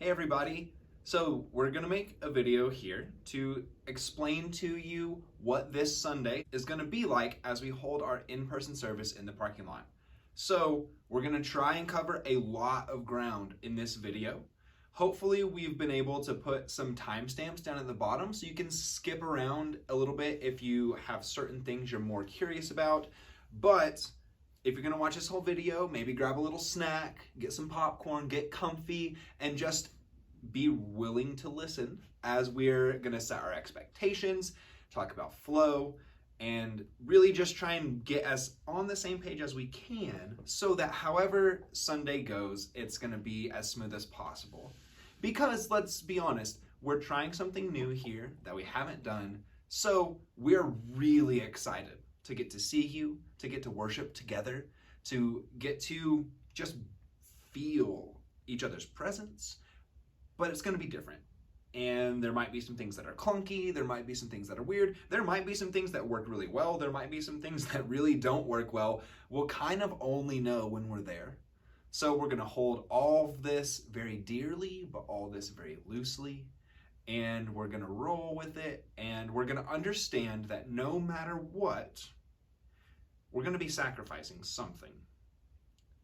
Hey everybody, so we're gonna make a video here to explain to you what this Sunday is gonna be like as we hold our in-person service in the parking lot. So we're gonna try and cover a lot of ground in this video. Hopefully we've been able to put some timestamps down at the bottom so you can skip around a little bit if you have certain things you're more curious about. But if you're gonna watch this whole video, maybe grab a little snack, get some popcorn, get comfy, and just be willing to listen as we're gonna set our expectations, talk about flow, and really just try and get as on the same page as we can so that however Sunday goes, it's gonna be as smooth as possible. Because let's be honest, we're trying something new here that we haven't done, so we're really excited to get to see you, to get to worship together, to get to just feel each other's presence, but it's gonna be different. And there might be some things that are clunky, there might be some things that are weird, there might be some things that work really well, there might be some things that really don't work well. We'll kind of only know when we're there. So we're gonna hold all of this very dearly, but all this very loosely, and we're gonna roll with it, and we're gonna understand that no matter what, we're gonna be sacrificing something.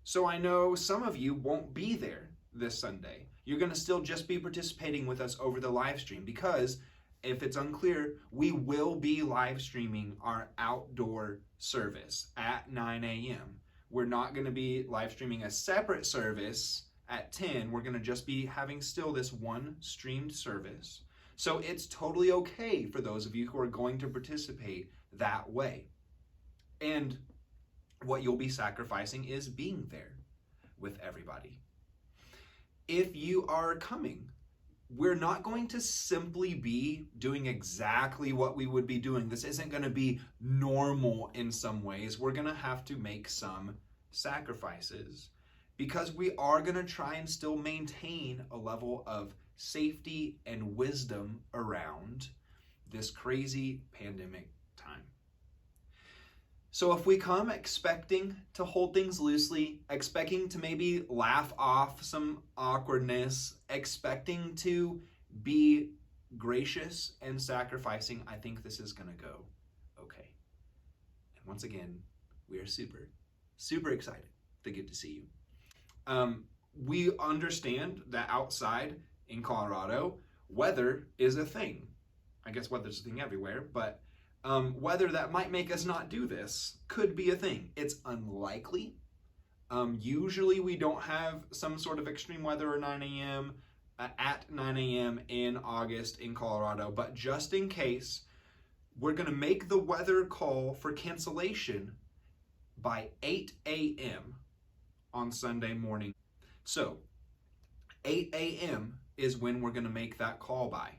So I know some of you won't be there this Sunday. You're gonna still just be participating with us over the live stream because, if it's unclear, we will be live streaming our outdoor service at 9 a.m. We're not gonna be live streaming a separate service at 10. We're gonna just be having still this one streamed service. So it's totally okay for those of you who are going to participate that way. And what you'll be sacrificing is being there with everybody. If you are coming, we're not going to simply be doing exactly what we would be doing. This isn't going to be normal in some ways. We're going to have to make some sacrifices because we are going to try and still maintain a level of safety and wisdom around this crazy pandemic time. So if we come expecting to hold things loosely, expecting to maybe laugh off some awkwardness, expecting to be gracious and sacrificing, I think this is gonna go okay. And once again, we are super excited to get to see you. We understand that outside in Colorado, weather is a thing. I guess weather's a thing everywhere, but whether that might make us not do this could be a thing. It's unlikely. Usually we don't have some sort of extreme weather at 9 a.m. in August in Colorado, but just in case, we're gonna make the weather call for cancellation by 8 a.m. on Sunday morning. So 8 a.m. is when we're gonna make that call by.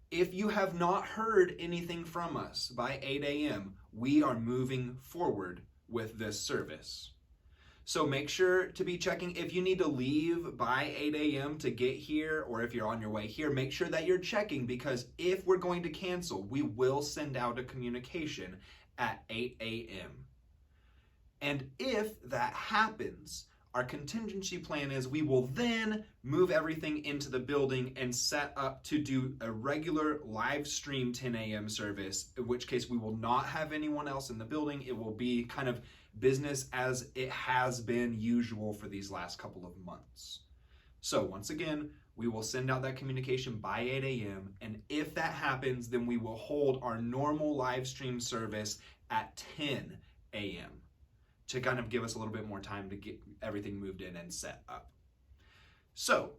If you have not heard anything from us by 8 a.m., we are moving forward with this service. So make sure to be checking. If you need to leave by 8 a.m. to get here, or if you're on your way here, make sure that you're checking, because if we're going to cancel, we will send out a communication at 8 a.m. And if that happens, our contingency plan is we will then move everything into the building and set up to do a regular live stream 10 a.m. service, in which case we will not have anyone else in the building. It will be kind of business as it has been usual for these last couple of months. So once again, we will send out that communication by 8 a.m. And if that happens, then we will hold our normal live stream service at 10 a.m. to kind of give us a little bit more time to get everything moved in and set up. So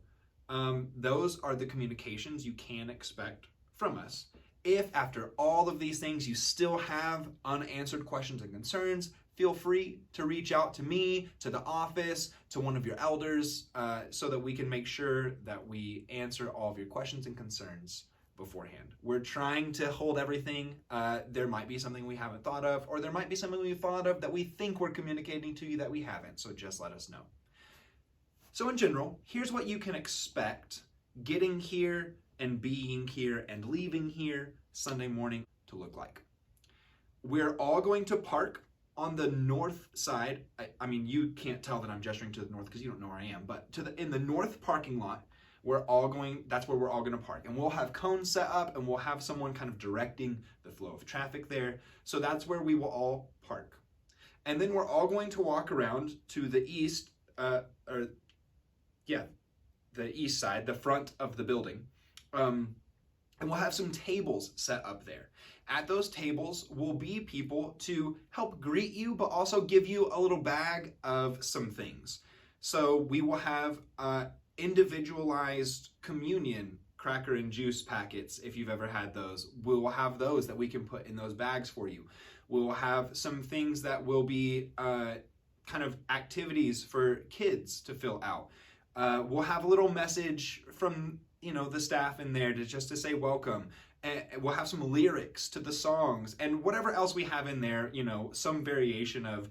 those are the communications you can expect from us. If after all of these things you still have unanswered questions and concerns, feel free to reach out to me, to the office, to one of your elders, so that we can make sure that we answer all of your questions and concerns beforehand. We're trying to hold everything. There might be something we haven't thought of, or there might be something we've thought of that we think we're communicating to you that we haven't, so just let us know. So in general, here's what you can expect getting here and being here and leaving here Sunday morning to look like. We're all going to park on the north side. I mean, you can't tell that I'm gesturing to the north because you don't know where I am, but in the north parking lot, That's where we're all going to park. And we'll have cones set up and we'll have someone kind of directing the flow of traffic there. So that's where we will all park. And then we're all going to walk around to the east, the east side, the front of the building. And we'll have some tables set up there. At those tables will be people to help greet you, but also give you a little bag of some things. So we will have individualized communion cracker and juice packets, if you've ever had those. We will have those that we can put in those bags for you. We will have some things that will be kind of activities for kids to fill out. We'll have a little message from the staff in there just to say welcome. And we'll have some lyrics to the songs and whatever else we have in there, some variation of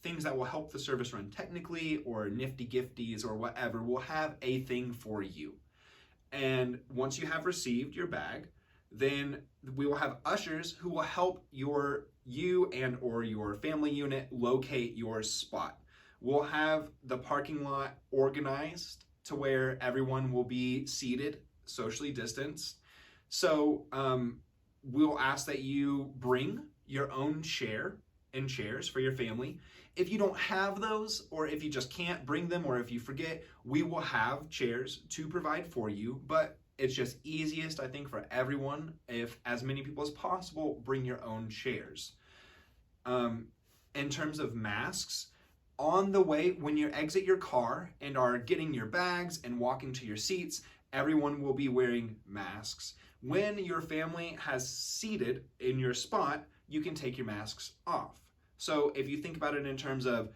things that will help the service run technically, or nifty gifties or whatever. We'll have a thing for you. And once you have received your bag, then we will have ushers who will help you and or your family unit locate your spot. We'll have the parking lot organized to where everyone will be seated, socially distanced. So we'll ask that you bring your own chair and chairs for your family. If you don't have those, or if you just can't bring them, or if you forget, we will have chairs to provide for you, but it's just easiest, I think, for everyone, if as many people as possible bring your own chairs. In terms of masks, on the way, when you exit your car and are getting your bags and walking to your seats, everyone will be wearing masks. When your family has seated in your spot, you can take your masks off. So if you think about it in terms of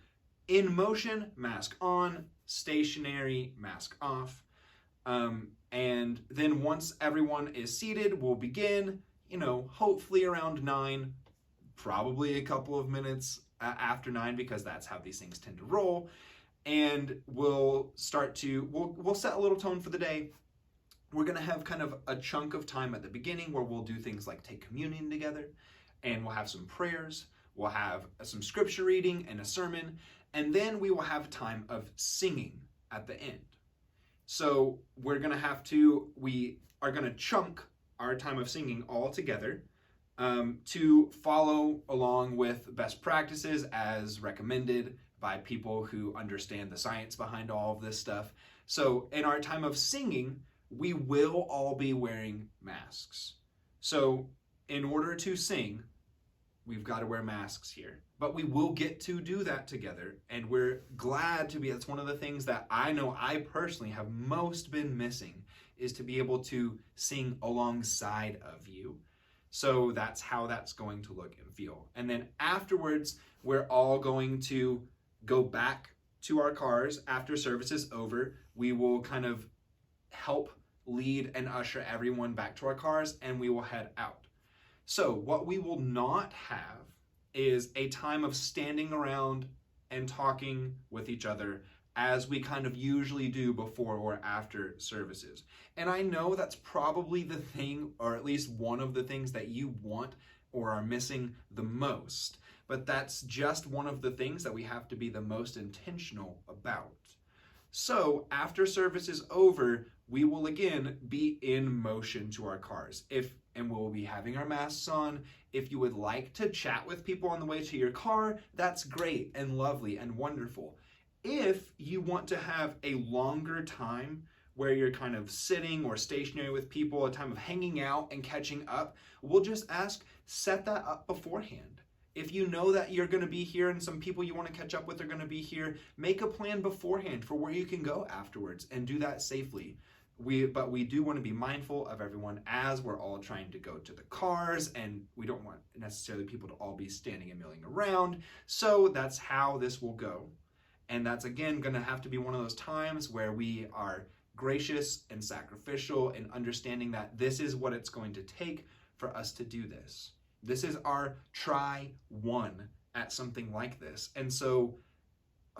in motion, mask on, stationary, mask off. And then once everyone is seated, we'll begin, hopefully around 9, probably a couple of minutes after 9, because that's how these things tend to roll. And we'll set a little tone for the day. We're going to have kind of a chunk of time at the beginning where we'll do things like take communion together, and we'll have some prayers, we'll have some scripture reading and a sermon, and then we will have time of singing at the end. So we are going to chunk our time of singing all together to follow along with best practices as recommended by people who understand the science behind all of this stuff. So in our time of singing, we will all be wearing masks. So in order to sing, we've got to wear masks here. But we will get to do that together, and we're glad to be. That's one of the things that I know I personally have most been missing, is to be able to sing alongside of you. So that's how that's going to look and feel. And then afterwards, we're all going to go back to our cars after service is over. We will kind of help lead and usher everyone back to our cars, and we will head out. So what we will not have is a time of standing around and talking with each other as we kind of usually do before or after services. And I know that's probably the thing, or at least one of the things that you want or are missing the most. But that's just one of the things that we have to be the most intentional about. So after service is over, we will again be in motion to our cars. And we'll be having our masks on. If you would like to chat with people on the way to your car, that's great and lovely and wonderful. If you want to have a longer time where you're kind of sitting or stationary with people, a time of hanging out and catching up, we'll just set that up beforehand. If you know that you're going to be here and some people you want to catch up with are going to be here, make a plan beforehand for where you can go afterwards and do that safely. But we do want to be mindful of everyone as we're all trying to go to the cars, and we don't want necessarily people to all be standing and milling around. So that's how this will go. And that's, again, going to have to be one of those times where we are gracious and sacrificial in understanding that this is what it's going to take for us to do this. This is our try one at something like this. And so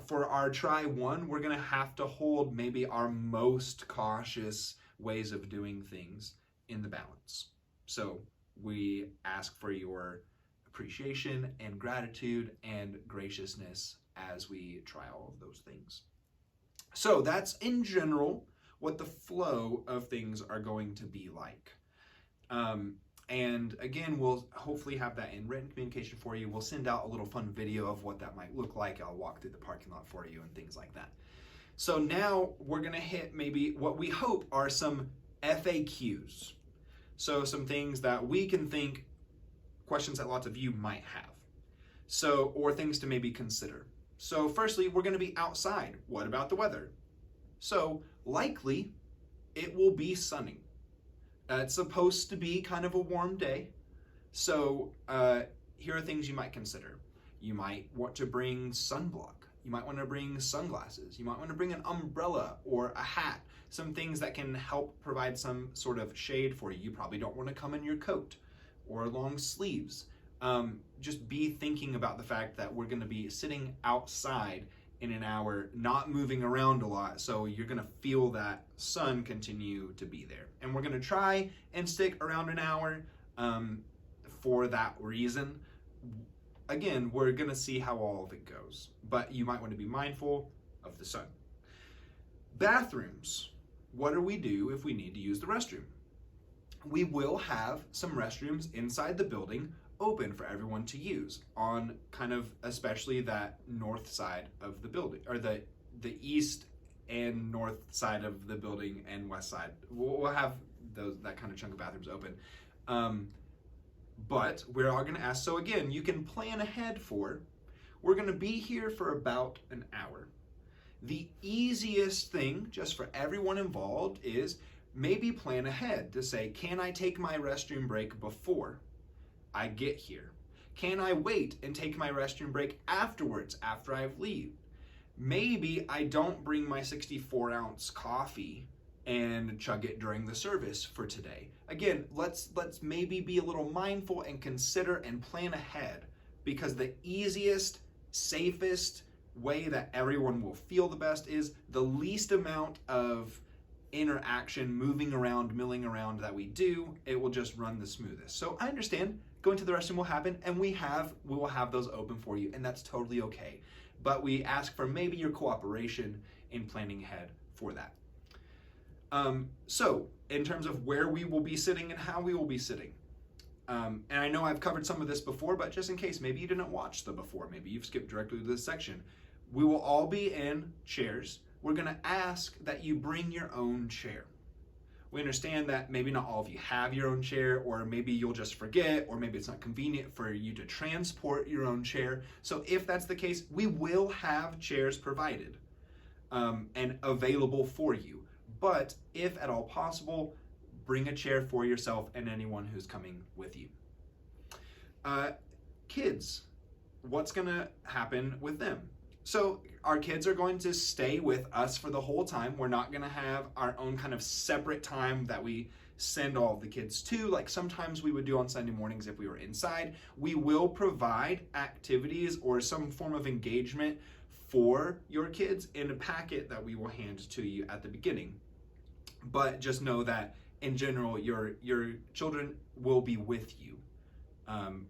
for our try one, we're going to have to hold maybe our most cautious ways of doing things in the balance. So we ask for your appreciation and gratitude and graciousness as we try all of those things. So that's in general what the flow of things are going to be like. And again, we'll hopefully have that in written communication for you. We'll send out a little fun video of what that might look like. I'll walk through the parking lot for you and things like that. So now we're gonna hit maybe what we hope are some FAQs. So some things that we can think, questions that lots of you might have. So, or things to maybe consider. So firstly, we're gonna be outside. What about the weather? So likely it will be sunny. It's supposed to be kind of a warm day. So here are things you might consider. You might want to bring sunblock. You might want to bring sunglasses. You might want to bring an umbrella or a hat. Some things that can help provide some sort of shade for you. You probably don't want to come in your coat or long sleeves. Just be thinking about the fact that we're going to be sitting outside in an hour, not moving around a lot, so you're gonna feel that sun continue to be there. And we're gonna try and stick around an hour for that reason. Again, we're gonna see how all of it goes, but you might wanna be mindful of the sun. Bathrooms. What do we do if we need to use the restroom? We will have some restrooms inside the building open for everyone to use on kind of especially that north side of the building, or the east and north side of the building and west side. We'll have that kind of chunk of bathrooms open. But we're all gonna ask, so again, you can plan ahead for, we're gonna be here for about an hour. The easiest thing just for everyone involved is maybe plan ahead to say, can I take my restroom break before I get here? Can I wait and take my restroom break afterwards, after I leave? Maybe I don't bring my 64-ounce coffee and chug it during the service for today. Again, let's maybe be a little mindful and consider and plan ahead, because the easiest, safest way that everyone will feel the best is the least amount of interaction, moving around, milling around that we do. It will just run the smoothest. So I understand going to the restroom will happen, and we will have those open for you, and that's totally okay. But we ask for maybe your cooperation in planning ahead for that. So in terms of where we will be sitting and how we will be sitting, and I know I've covered some of this before, but just in case maybe you didn't watch the before, maybe you've skipped directly to this section, we will all be in chairs. We're gonna ask that you bring your own chair. We understand that maybe not all of you have your own chair, or maybe you'll just forget, or maybe it's not convenient for you to transport your own chair. So if that's the case, we will have chairs provided and available for you. But if at all possible, bring a chair for yourself and anyone who's coming with you. Kids, what's gonna happen with them? So our kids are going to stay with us for the whole time. We're not gonna have our own kind of separate time that we send all of the kids to, like sometimes we would do on Sunday mornings if we were inside. We will provide activities or some form of engagement for your kids in a packet that we will hand to you at the beginning. But just know that in general, your children will be with you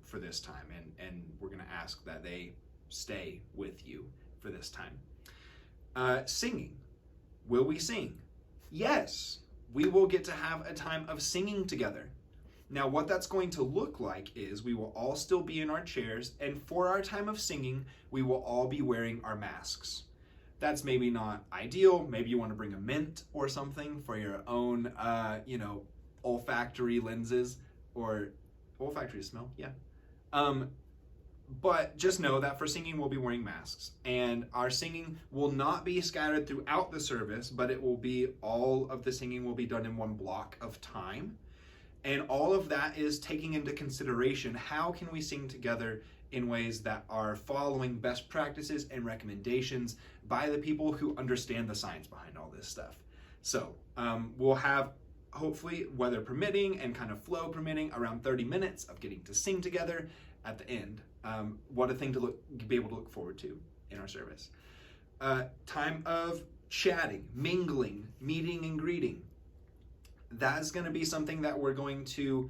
for this time, and we're gonna ask that they stay with you for this time. Singing. Will we sing? Yes, we will get to have a time of singing together. Now, what that's going to look like is we will all still be in our chairs, and for our time of singing, we will all be wearing our masks. That's maybe not ideal. Maybe you want to bring a mint or something for your own, olfactory lenses, or olfactory smell, yeah. But just know that for singing, we'll be wearing masks, and our singing will not be scattered throughout the service, but it will be, all of the singing will be done in one block of time. And all of that is taking into consideration, how can we sing together in ways that are following best practices and recommendations by the people who understand the science behind all this stuff. So we'll have, hopefully, weather permitting and kind of flow permitting, around 30 minutes of getting to sing together at the end. What a thing to be able to look forward to in our service. Time of chatting, mingling, meeting and greeting. That's going to be something that we're going to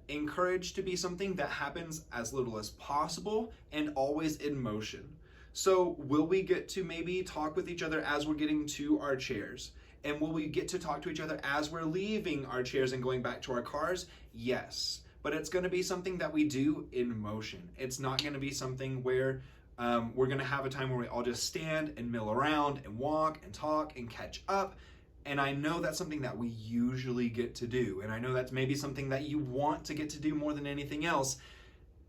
encourage to be something that happens as little as possible and always in motion. So will we get to maybe talk with each other as we're getting to our chairs? And will we get to talk to each other as we're leaving our chairs and going back to our cars? Yes. But it's going to be something that we do in motion. It's not going to be something where we're going to have a time where we all just stand and mill around and walk and talk and catch up. And I know that's something that we usually get to do. And I know that's maybe something that you want to get to do more than anything else.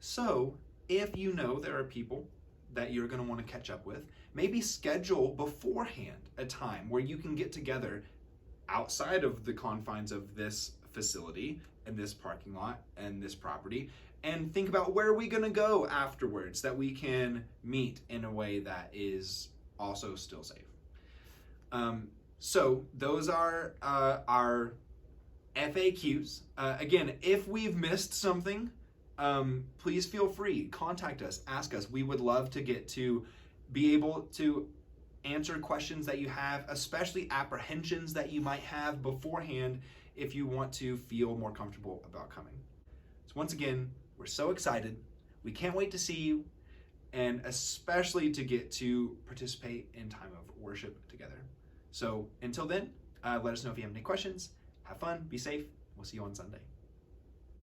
So if you know there are people that you're going to want to catch up with, maybe schedule beforehand a time where you can get together outside of the confines of this facility and this parking lot and this property, and think about where are we going to go afterwards that we can meet in a way that is also still safe. So those are our FAQs. Again, if we've missed something, please feel free, contact us, ask us. We would love to get to be able to answer questions that you have, especially apprehensions that you might have beforehand if you want to feel more comfortable about coming. So once again, we're so excited. We can't wait to see you, and especially to get to participate in time of worship together. So until then, let us know if you have any questions. Have fun, be safe. We'll see you on Sunday.